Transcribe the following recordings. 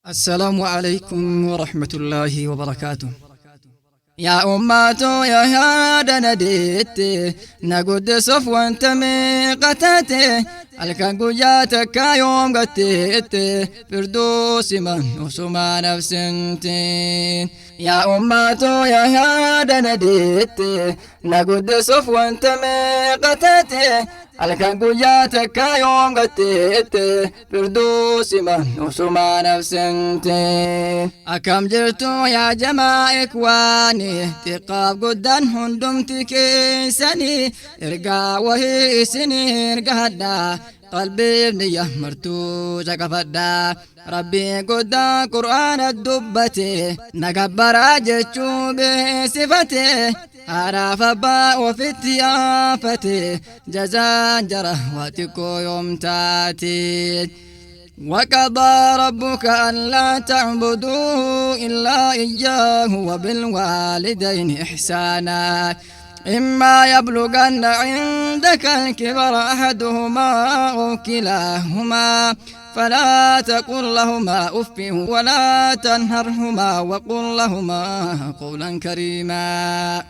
السلام عليكم ورحمة الله وبركاته. يا أماتو يا هذا نديت نقود صفوة انتمي قتاتي الكنقو جاتك يوم قتيت فردوس من وسما نفسنتين. يا أماتو يا هذا نديت نقود صفوة انتمي قتاتي الكنقو جاتك يوم قتيت فردوس من وسما نفسنتين. أكم جرتو يا جماعة إخواني تقاب قدان هندم تكيسني إرقا وهي سنين قهدا قلبي بنية مرتوجة قفدا ربي قدان قرآن الدبتي نقبر جتشو بصفتي عرف با وفي فتي جزان جره واتكو يوم تاتي. وقضى ربك ألا تعبدوا إلا إياه وبالوالدين إحسانا إما يبلغن عندك الكبر أحدهما أو كلاهما فلا تقل لهما أف ولا تنهرهما وقل لهما قولا كريما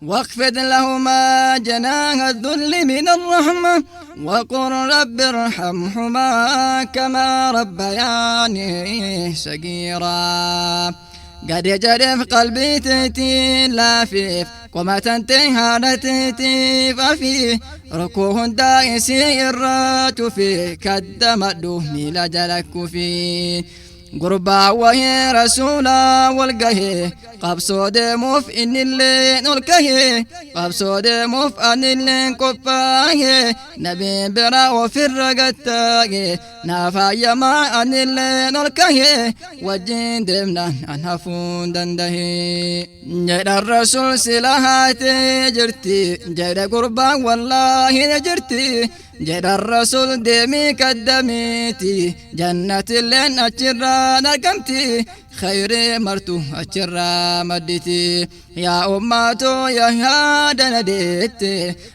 واخفض لهما جناح الذل من الرحمة وقل رب ارحمهما كما ربياني صغيرا. قد يجري في قلبي تيتي لافيف وما تنتهي هذا تيتي ففي ركوه دائسي الرات في كدم ميلا جلك في قربا وهي رسولا والقهي قبصو دموف إن اللي نلقهي قبصو دموف أن اللي نكفاه نبي برا وفي الرقتاقي نافا يما أن اللي نلقهي وجين دمنا أنهفون دندهي. جيد الرسول سلاحاتي جرتي جيد قربا والله نجرتي جيد الرسول دمي كدميتي جنة اللين أجرى نرقمتي خير مرتو أجرى مدتي. يا أماتو يا هذا نديت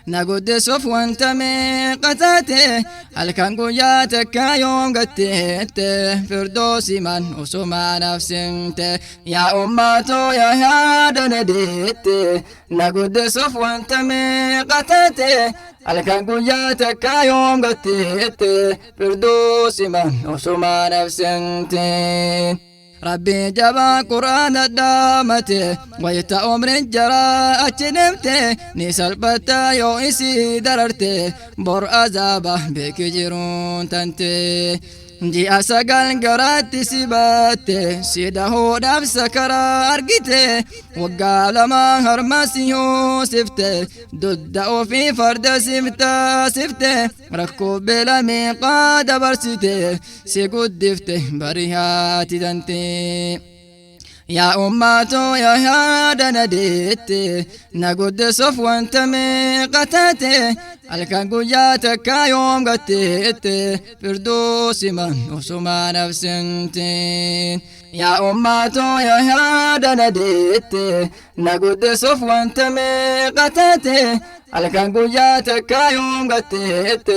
نقود صفوة انتمي قتاتي الكنقو جاتك يوم قتيت فردوسي من وسما نفسنت. يا أماتو يا هذا نديت نقود صفوة انتمي قتاتي الكنقو جاتك يوم قتيت فردوسي من وسما نفسنت. ربي جبا قرآن الدامته ويتا عمر جرى أجنمته نسال بتا يو إسي دررته بور أزابه بك جرون تنته جي أساقل قرات سباته سيده نفس كرا أرقته وقال ما هرماسيو سفته ضد في فرد سفته سفته ركوب بلا من قاد برسته سيقود دفته بريهات دنته. يا أماتو يا هذا نديت نقود صفوة انتمي قتاتي الكنقو جاتك يوم قتيت فردوسي من وسما نفسنتين. يا أماتو يا هذا نديت نقود صفوة انتمي قتاتي الكنقو جاتك يوم قتيت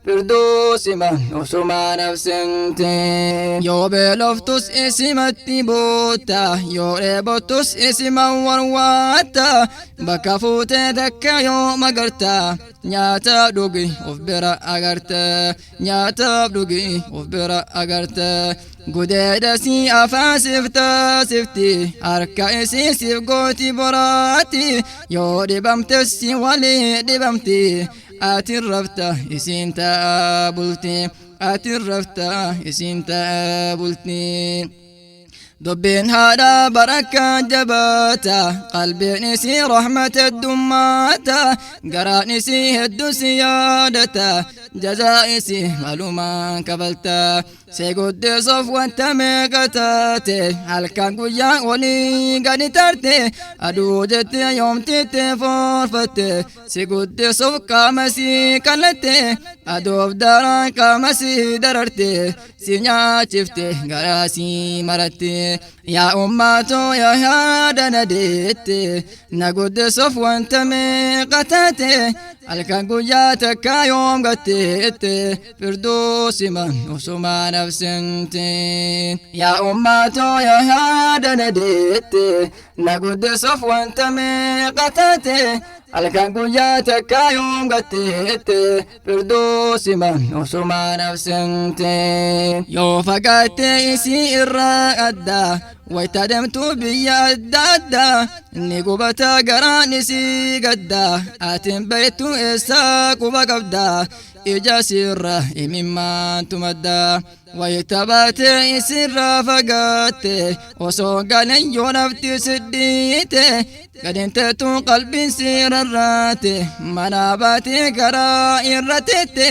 فردوسي من وسما نفسنتين. يو بلوفتس اسمتي بوتا يو ريبوتس اسما ورواتا بكفوتي دكا يوم قرتا نياتا دوغي وفبرا أغرتا نياتا دوغي وفبرا أغرتا قديدا سي أفا سفتا سفتي أركا إسي سفقوتي براتي يو دبمتسي ولي دبمتي آتي الرفتا إسين تابلتي آتي الرفتا إسين تابلتي. دبين هذا بركة جباتا قلبي نسي رحمة الدماتا قرا نسي هدو سيادتا جزائسي معلوما كفلتا سيقود صفوة تميقتاتي هالكان قويا ولي قاني تارتي أدوجتي يوم تيتي فورفتي سيقود صف كامسي كالتي أدوف داران كامسي دررتي سينيا شفتي قراسي مرتي. يا أماتو يا هذا نديت نقود صفوة انتمي قتاتي halkan guyyaa takka yoom gatteette firdoosi man osuma nafsinte yaa ummatoo yaa haadana deette na guddisuuf wanta meeqa taate halkan guyyaa takka yoom gatteette firdoosi man osuma nafsinte yoo fagaatte isii irraa addaa wayta deemtu biyya adda addaa ni gubata garaan isii gaddaa atin beektu eessaa quba qabdaa ija sirra imimmaantu maddaa wayta baate isirraa fagaatte osoo galeen yoo nafti sidhiite gadinteetu qalbiin sirarraate mana baate garaa irra teette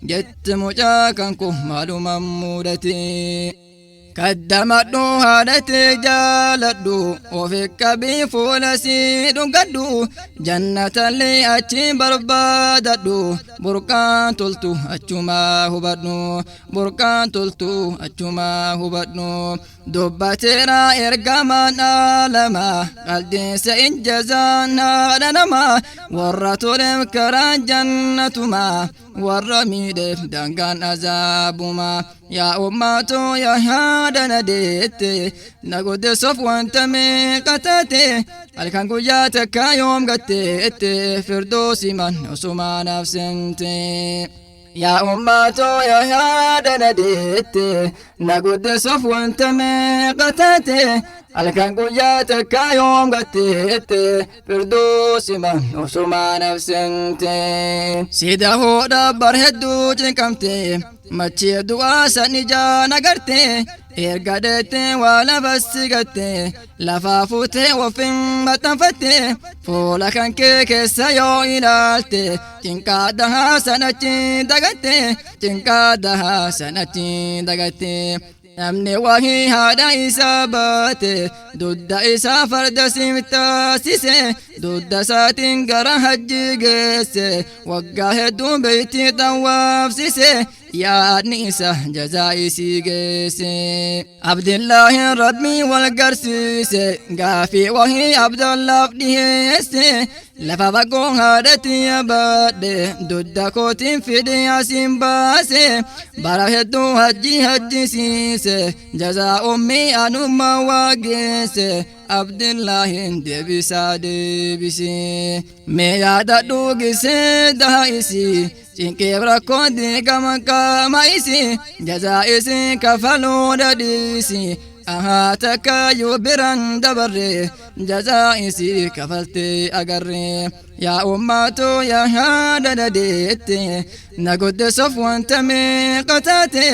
jette mucaa kan kun maalumaan mudate kaddamadhu haadhate jaaladhu ofi qabii fuula sii dhugadhu jannatallee achi barbaadadhu burqaan toltu achumaa hubadhu burqaan toltu achumaa hubadhu dubbateera ergamaan alama qaldiinsa injazaan haadha nama warra toleef karaan jannatuma warra miidheef dangaan azaabuma yaa ummatoo yaa haadana deette na guddisuuf wanta meeqa taate halkan guyyaa takka yoom gatteette firdoosi man osuma nafsinte yaa ummatoo yaa haadana deette na guddisuuf wanta meeqa taate halkan guyyaa takka yoom gatteette firdoosi man osuma nafsinte sida hoodha bar hedduu cinqamte machee du'aa san ijaan agarte erga deette waa lafatti gatte lafaa fuutee ofin maxxanfatte fuula kan kee keessa yoo ilaalte cinqaa dahaa sanachi dagatte cinqaa dahaa sanachi dagatte namni wahii haadha isaa baate dudda isaa farda simtaasise dudda isaatiin gara hajji geesse waggaa hedduu beeytii xawaafsise yaadni isa jazaa isii geesse abdillaahi rabbii wal garsiise gaafii wahii abdallaaf dhiheesse lafa bagoo haadhati yabaadhe dudda kootiin fidhi asiin baase bara hedduu hajjisiise jazaa ummii anumma waageesse abdillaahin deebisaa deebise mee yaadadhu gisee daha isii cinqeef rakkoo diigama qaama isii jazaa isii kafaluu dadhiisi ahaa takka yoo biran dabarre jazaa isii kafalte agarre yaa ummatoo yaa haadana deette na guddisuuf wanta meeqa taate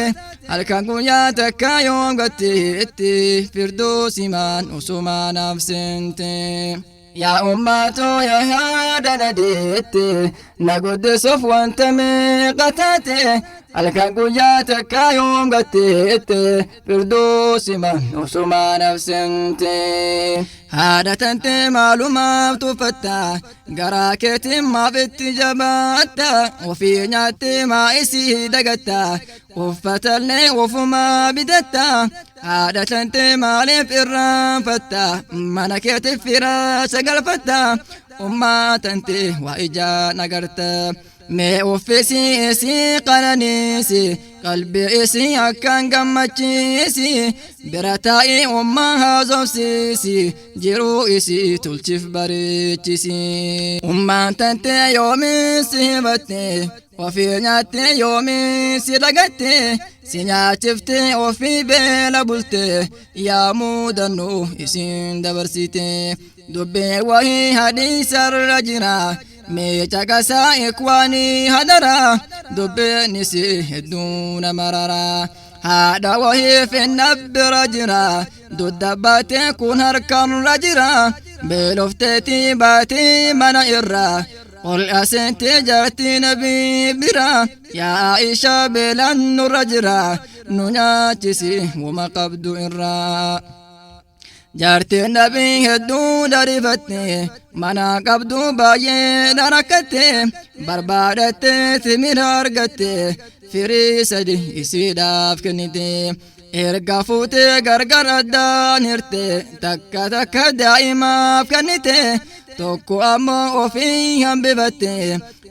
halkan guyyaa takka yoom gatteette firdoosi man osuma nafsinte yaa ummatoo yaa haadana deette na guddisuuf wanta meeqa taate halkan guyyaa takka yoom gatteette firdoosi man osuma nafsinte haadha tante maalumaaf tuffatta garaa keetiin maaf itti jabaatta ofii nyaatte maa isii dagatta uffatallee ofumaa bitatta haadha tante maaliif irraanfatta mana keetiif firaasha galfatta ummaa tante waa ijaan agarta mee uffisi isii qananiisi qalbii isii akkaan gammachiisi bira taa'ii ummaa haasofsiisi jiruu isii tolchiif bareechisi ummaan tante yoomiin si hibatte ofii nyaatte yoomiin si dagatte si nyaachifte ofii beela bulte yaa muudannoo isiin dabarsite dubbee wahii hadiisarra jira mee caqasaa ikwaanii hadara dubbeenisi hedduu nama rara haadha wahii finna bira jira dudda baatee kun harkarra jira beelofteetii baatii mana irra ol asentee jaartii nabii bira yaa Aishaa beelaan nurra jira nu nyaachisi wama qabdu irraa jaartiin nabii hedduu dariifatte mana qabdu baay'ee dharakkatte barbaadatte timira argatte firii sadi isiidhaaf kennite erga fuutee gargar addaan hirte takka takka daa'imaaf kennite tokko ammoo ofii hambifatte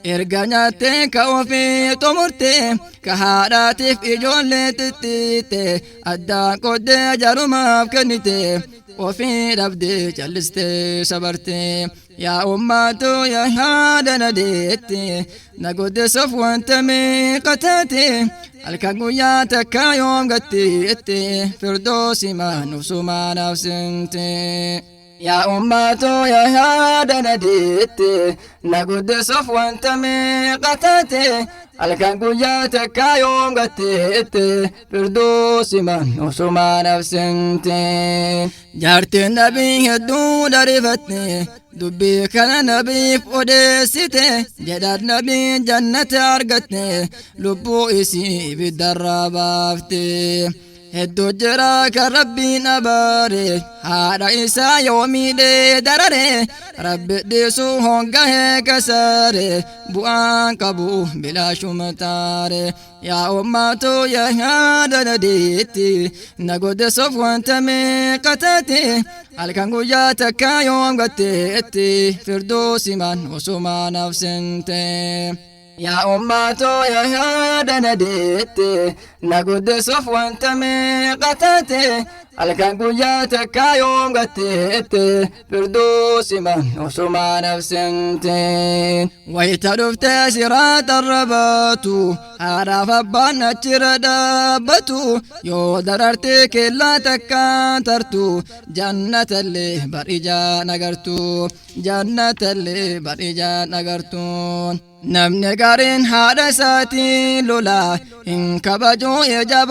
إرجعت كوفي تمرتي كهاراتي في جولة تتيتي أدا قد جرما بكنتي وفي ربدي جلستي صبرتي يا أماتو يا هذا نديتي نقود صفوان تمي قتاتي الكاقوياتك يوم قتيتي فردوسي ما نفسو ما نفسنتي يا أماتو يا هذا نديتي نقود صفوان تمي قتاتي الكاقوياتك يوم قتيتي فردوسي ما نفسو ما نفسنتي جارتي النبي هدو درفتني دبي كان نبي فودستي جداد نبي جنة أرقتني لبو إسي بالدرابافتي هدو جراك ربي نباري هذا إسا يومي دي دراري ربي ديسو هونقه كساري بوان كبو بلا شمتاري يا أماتو يا هذا نديتي نقود صفوان تمي قتاتي الكانغو ياتك يوم قتيتي فردوسي من وسما نفسنتي يا أماتو يا هذا نديتي نقود صفوان تمي قتاتي الكانغو ياتك يوم قتيتي فردوسي من وسما نفسنتي ويترفت سرات الرباتو عرف بان دابتو يو دررتي كلا تكاترتو جنة اللي بريجا نغرتو جنة اللي بريجا نغرتو نمني قارين حارساتي لولا إن كبجو يجاب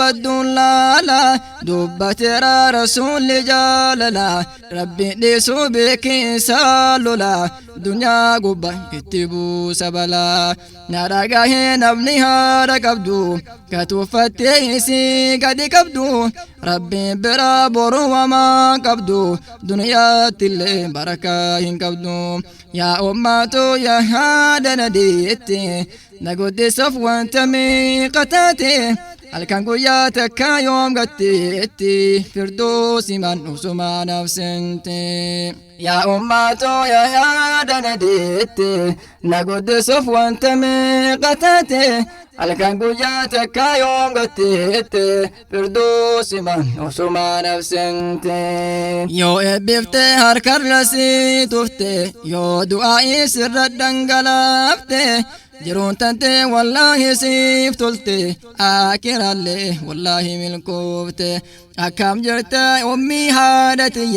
لا دبت را رسول جاللا ربي ديسو بك سالولا دنيا قبا اتبو سبلا نرقاه نبنيها ركبدو كتوفتي سي قد كبدو ربي برا برو وما قبدو دنيا تلي بركة كبدو يا أماتو يا هذا نديتي نقود صفوان تمي قتاتي الكانغو ياتك يوم قتيتي فردوسي من وسما نفسنتي يا أماتو يا هذا نديتي نقود صفوان تمي قتاتي الكانغو ياتك يوم قتيتي فردوسي من وسما نفسنتي يو إبفتي هركر لسي تفتي يو دعائي سر الدنقلابتي جرون تنتي والله سيف تلتي آكر اللي والله ملكوفتي أكام جرتا أمي هادتي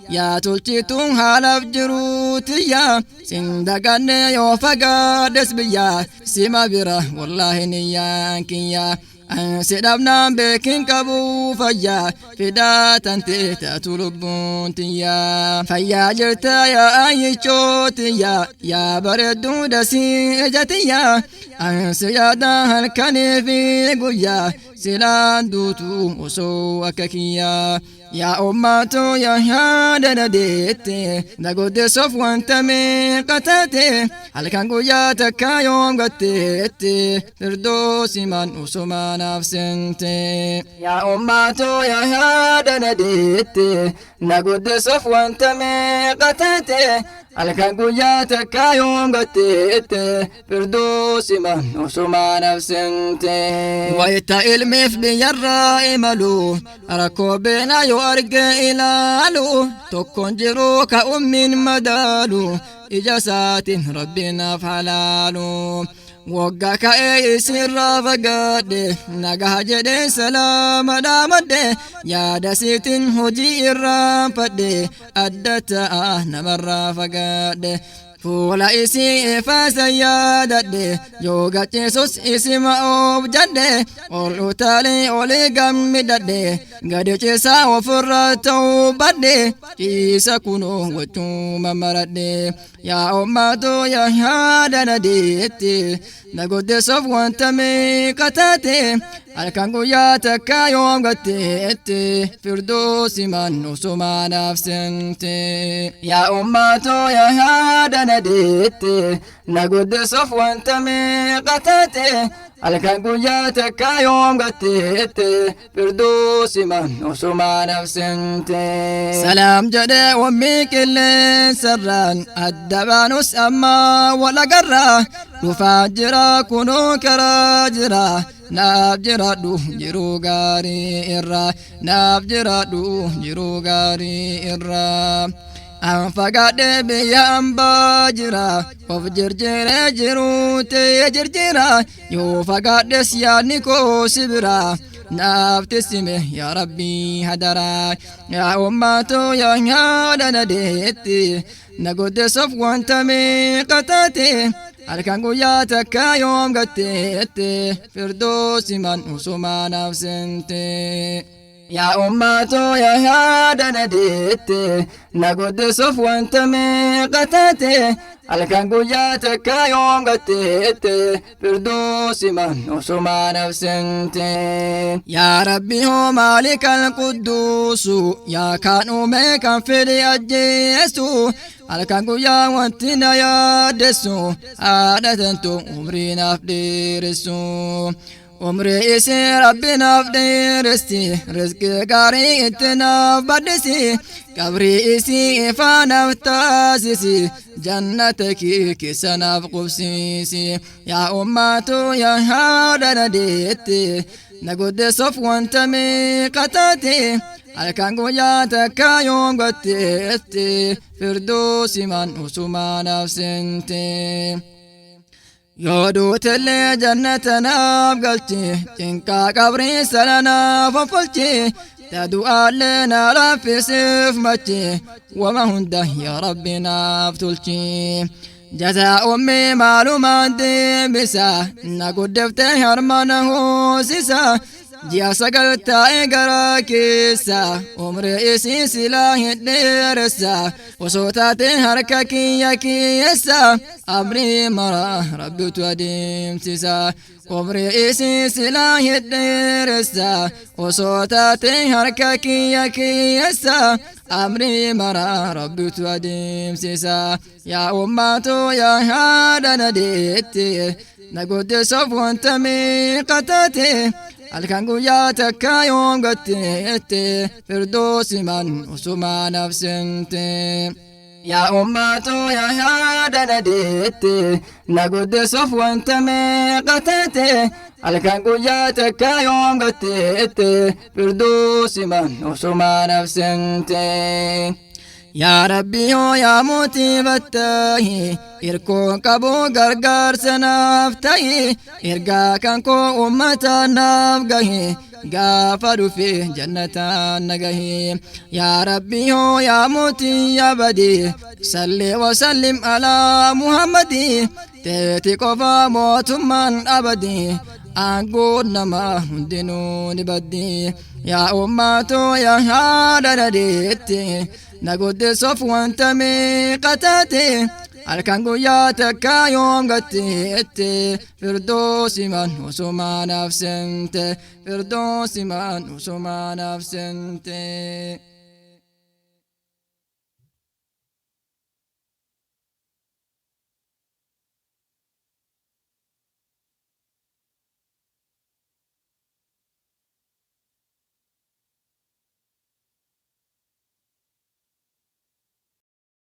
يا تلتي تون هالف جروتي يا سندقان يو فقادس بيا سيما برا والله نيانكي يا سيدابنا بكين كابو فيا فدا تنتي تطلبون تيا فيا جرتا يا أي شوتيا يا بردو دسي جتيا سيادا هالكني في قويا سيلان دوتو وسو أككيا يا أماتو يا هذا نديتي نقود صفوان تمي قتاتي هالكانغو ياتك يوم قتيتي فردوسي من وسما نفسنتي يا أماتو يا هذا نديتي نقود صفوان تمي قتاتي الكانغو ياتك يوم قتيتي فردوسي من وسما نفسنتي ويتا المف بيرا إملو ركوبنا يورق إلالو تكون جروك أم مدالو إجاسات ربنا فحلالو وقاك اي سر فقاد نقه جد سلام دامد يا دسيت هجي الرافد أدت نمر فقاد فولا إسي فاسيادد يوغا تيسوس إسي مأوب جد أولو تالي أولي قمدد قد تيسا وفرتو بد تيسا كنو وچو ممرد يا أماتو يا هذا نديتي نقود صفوان تمي قتاتي الكانغو ياتك يوم قتيتي فردوسي من وسما نفسنتي يا أماتو يا هذا نديتي نقود صفوان تمي قتاتي halkan guyyaa takka yoom gatteette firdoosi man osuma nafsinte salaam jedhe wammii qilleensarraan adda baanus amma wal agarra dhufaa jira kunoo karaa jira naaf jiraadhu jiruu gaarii irra naaf jiraadhu jiruu gaarii irra an fagaadhe biyya ambaa jira of jirjiree jiruu ta'ee jirjira yoo fagaadhes yaadni koo si bira naaf tissime yaa rabbii hadaraa yaa ummaatoo yaa haadha na deetti na goddesuuf wanta meeqa taate halkan guyyaa takka yoom gatteette firdoosi man osuma nafsinte yaa ummaatoo yaa haadha na deette na goddesuuf wanta meeqa taate halkan guyyaa takka yoom gatteette firdoosi man osuma nafsinte yaa rabbi hoo maalikal qudduusu yaa kan uume kan fedhe ajjeesu halkan guyyaa wanti na yaaddeessu haadha tantu umrii naaf dheeressu umrii isii rabbi naaf dheeresti rizqii gaarii itti naaf baddisi qabrii isii ifaa naaf taasisi jannata kee keessa naaf qubsiisi yaa ummaatoo yaa haadha na deette na goddesuuf wanta meeqa taate halkan guyyaa takka yoom gatteette firdoosi man osuma nafsinte yoo duutellee jannata naaf galchi cinqaa qabrii sana naaf ofolchi ta du'aallee na laffisiif machi wama hunda yaa rabbi naaf tolchi jazaa ummii maalumaan deebisa na guddifte harma na hoosisa ji'a 9 taa'ee garaa keessa umrii isii silaa hin dheeressa osoo taate harka kiyya keessa abrii maraa rabbitu adeemsisa umrii isii silaa hin dheeressa osoo taate harka kiyya keessa abrii maraa rabbitu adeemsisa yaa ummaatoo yaa haadha na deette na goddesuuf wanta meeqa taate halkan guyyaa takka yoom gatteette firdoosi man osuma nafsinte yaa ummaatoo yaa haadha na deette na goddesuuf wanta meeqa taate halkan guyyaa takka yoom gatteette firdoosi man osuma nafsinte yaa rabbi hoo yaa mootii battaahi irkoon qabu gargaarsa naaf ta'i ergaa kan koo ummataan naaf gahe gaafa dhufe jannataan na gahe yaa rabbi hoo yaa mootii abadi salli wasallim alaa muhammadi teeti qofa mootummaan abadi aangoon namaa hundinuu ni baddi yaa ummaatoo yaa haadha na deette na goddesuuf wanta meeqa taate halkan guyyaa takka yoom gatteette firdoosi man osuma nafsinte firdoosi man osuma nafsinte